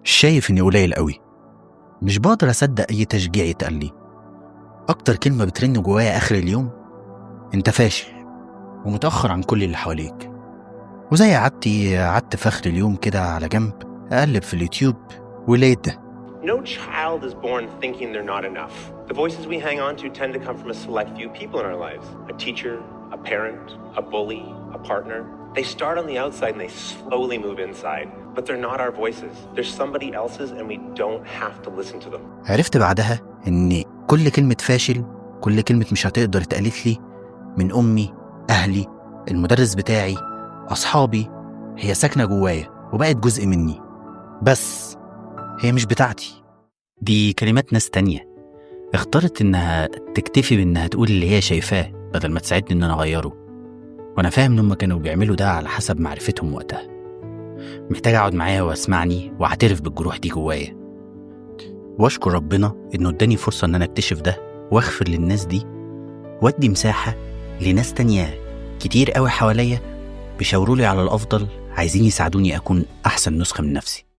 شايف إني قليل قوي، مش بقدر أصدق أي تشجيع يتقال لي. أكتر كلمة بترن جوايا آخر اليوم: أنت فاشل ومتأخر عن كل اللي حواليك. وزي عادتي قعدت في آخر اليوم كده على جنب أقلب في اليوتيوب ولقيت ده. No child is born thinking they're not enough. The voices we hang on to tend to come from a select few people in our lives. A teacher, a parent, a bully, a partner. They start on the outside and they slowly move inside. But they're not our voices. They're somebody else's and we don't have to listen to them. عرفت بعدها إن كل كلمة فاشل، كل كلمة مش هتقدر اتقالت لي من أمي، أهلي، المدرس بتاعي، أصحابي، هي ساكنة جوايا وبقت جزء مني، بس هي مش بتاعتي. دي كلمات ناس تانية اختارت إنها تكتفي بإنها تقول اللي هي شايفاه بدل ما تساعدني إن أنا أغيره. وأنا فاهم إنهم كانوا بيعملوا ده على حسب معرفتهم وقتها. محتاج أقعد معايا وأسمعني وأعترف بالجروح دي جوايا، وأشكر ربنا إنه اداني فرصة إن أنا أكتشف ده وأغفر للناس دي، وأدي مساحة لناس تانية كتير قوي حواليا بيشاورولي على الأفضل، عايزين يساعدوني أكون أحسن نسخة من نفسي.